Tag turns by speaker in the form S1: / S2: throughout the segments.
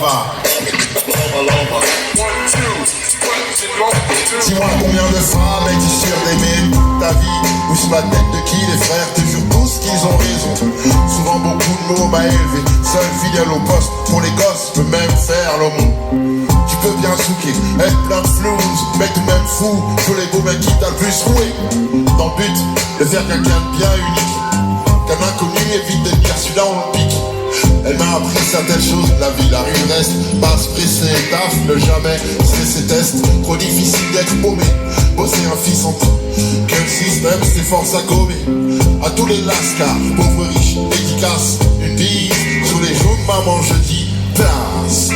S1: lava. Dis-moi combien de femmes es-tu sûr d'aimer ta vie, ou sur la tête de qui les frères te jurent tous qu'ils ont raison. Souvent beaucoup de mots m'a élevé, seul fidèle au poste, pour les gosses peut même faire le monde. Tu peux bien souquer, être plein de flouze, mais tout de même fou, tous les beaux mecs qui t'a le plus roué. Dans le but de faire quelqu'un de bien unique, qu'un inconnu évite de dire celui-là on le pique. Elle m'a appris certaines choses de la vie, la rue reste, pas se presser, taf, ne jamais stresser test, trop difficile d'être paumé, bosser un fils en tout, que le système s'efforce à gommer. À tous les lascars, pauvres riches, dédicaces, une bise sous les joues de maman, je dis place.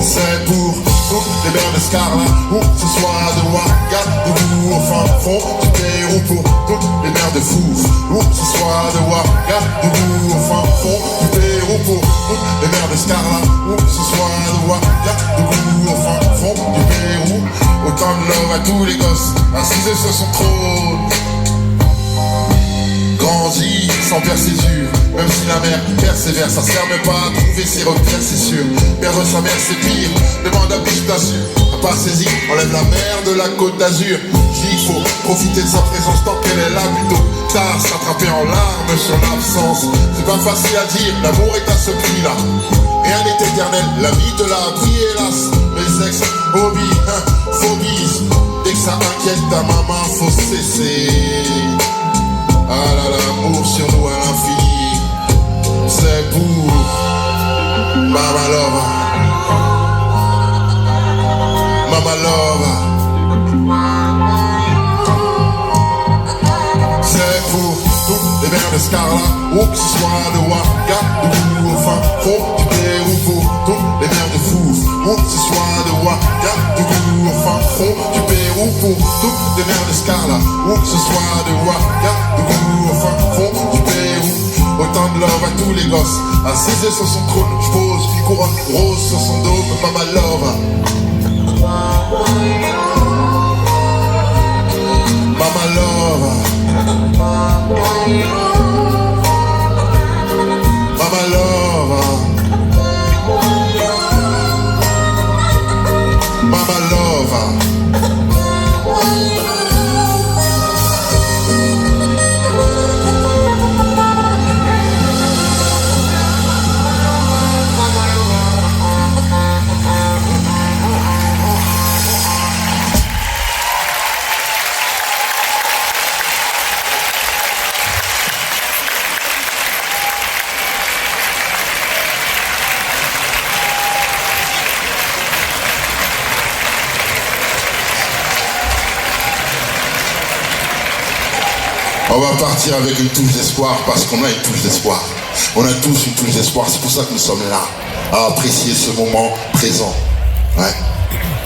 S1: C'est pour toutes les mères de Scarla, ou que ce soit de Ouagadougou au fin fond du Pérou, pour toutes les mères de Fouf, ou que ce soit de Ouagadougou au fin fond du Pérou, pour toutes les mères de Scarla, ou que ce soit de Ouagadougou au fin fond du Pérou. Autant de love à tous les gosses, assis sur son trône. Grandit sans perdre ses yeux, même si la mère persévère, ça sert même pas à trouver ses repères, c'est sûr. Perdre sa mère c'est pire, demande à Biche d'Azur. À part saisi, enlève la mer de la Côte d'Azur. Il faut profiter de sa présence tant qu'elle est là, plutôt tard s'attraper en larmes sur l'absence. C'est pas facile à dire, l'amour est à ce prix-là. Rien n'est éternel, la vie te l'a appris hélas. Les ex, hobbies, phobies, dès que ça inquiète ta maman, faut cesser. Ah là l'amour sur nous à l'infini, c'est pour Mama Love, Mama Love. C'est pour toutes les mères de Scarla, ou que ce soit de Ouagadougou au fin fond du Pérou, pour toutes les mères de Fouf, ou que ce soit de Ouagadougou au fin fond du Pérou, pour toutes les mères de Scarla, ou que ce soit de Ouagadougou au fin fond du Pérou. Autant de love à tous les gosses, assise sur son trône, j'pose une couronne rose sur son dôme, Mama Love. Mama Love. Mama Love. Mama Love. On va partir avec une touche d'espoir parce qu'on a une touche d'espoir. On a tous une touche d'espoir, c'est pour ça que nous sommes là, à apprécier ce moment présent. Ouais.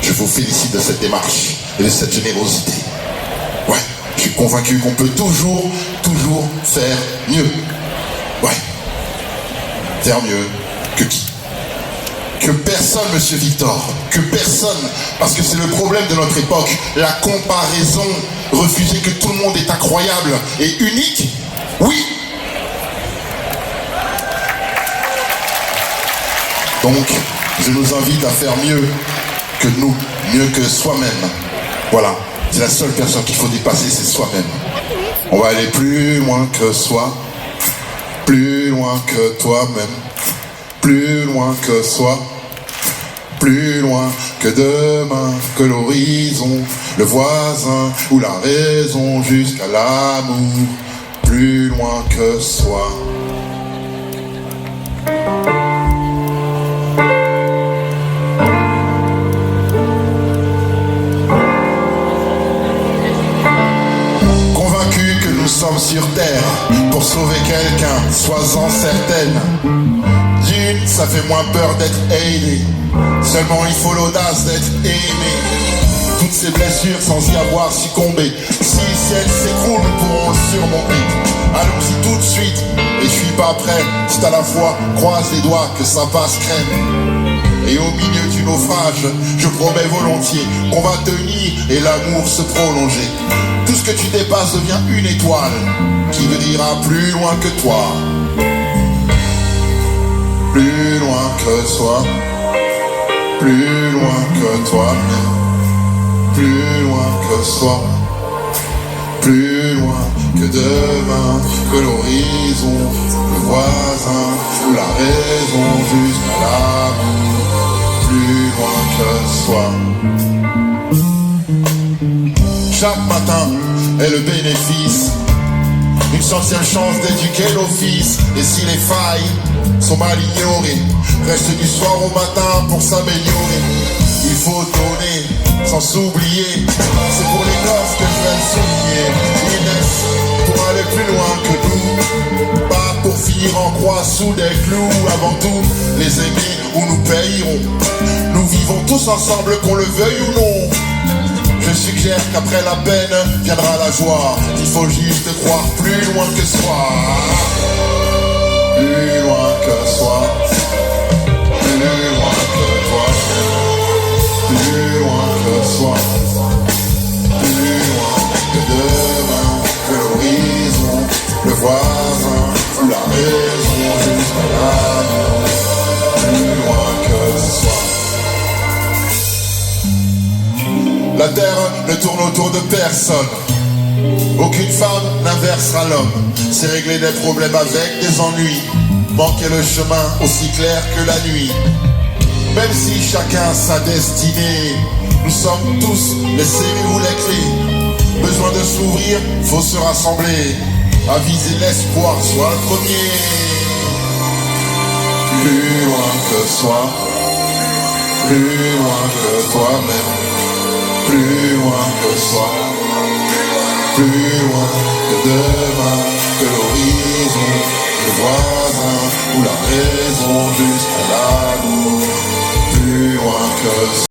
S1: Je vous félicite de cette démarche et de cette générosité. Ouais. Je suis convaincu qu'on peut toujours faire mieux. Ouais. Faire mieux que qui? Que personne, monsieur Victor, que personne, parce que c'est le problème de notre époque, la comparaison, refuser que tout le monde est incroyable et unique, oui. Donc, je nous invite à faire mieux que nous, mieux que soi-même. Voilà, c'est la seule personne qu'il faut dépasser, c'est soi-même. On va aller plus loin que soi, plus loin que toi-même. Plus loin que soi, plus loin que demain, que l'horizon, le voisin ou la raison, jusqu'à l'amour, plus loin que soi. Convaincu que nous sommes sur terre pour sauver quelqu'un, sois-en certaine. D'une, ça fait moins peur d'être aidé. Seulement il faut l'audace d'être aimé. Toutes ces blessures sans y avoir succombé, si elles s'écroulent, nous pourrons le surmonter. Allons-y tout de suite, et je suis pas prêt. C'est à la fois, croise les doigts que ça passe crème. Et au milieu du naufrage, je promets volontiers qu'on va tenir et l'amour se prolonger. Tout ce que tu dépasses devient une étoile qui me dira plus loin que toi. que soi, plus loin que toi-même, plus loin que soi, plus loin que demain, que l'horizon, le voisin ou la raison jusqu'à l'amour, plus loin que soi. Chaque matin est le bénéfice, une centième chance d'éduquer nos fils. Et si les failles sont mal ignorées, reste du soir au matin pour s'améliorer. Il faut donner sans s'oublier, c'est pour les gosses que je vais le souligner. Ils naissent pour aller plus loin que nous, pas pour finir en croix sous des clous. Avant tout, les aimer ou nous payerons. Nous vivons tous ensemble qu'on le veuille ou non. Je suggère qu'après la peine viendra la joie. Il faut juste croire plus loin que soi. Plus loin que soi, plus loin que toi, plus loin que soi, plus loin que demain, que l'horizon, le voisin ou la raison jusqu'à l'amour, plus loin que soi. La terre ne tourne autour de personne. Aucune femme n'inversera l'homme. C'est régler des problèmes avec des ennuis. Manquer le chemin aussi clair que la nuit. Même si chacun sa destinée, nous sommes tous les serrures ou les clés. Besoin de s'ouvrir, faut se rassembler. Aviser l'espoir, soit le premier. Plus loin que soi, plus loin que toi-même, plus loin que soi, plus loin que demain, que l'horizon, le voisin ou la raison jusqu'à l'amour, plus loin que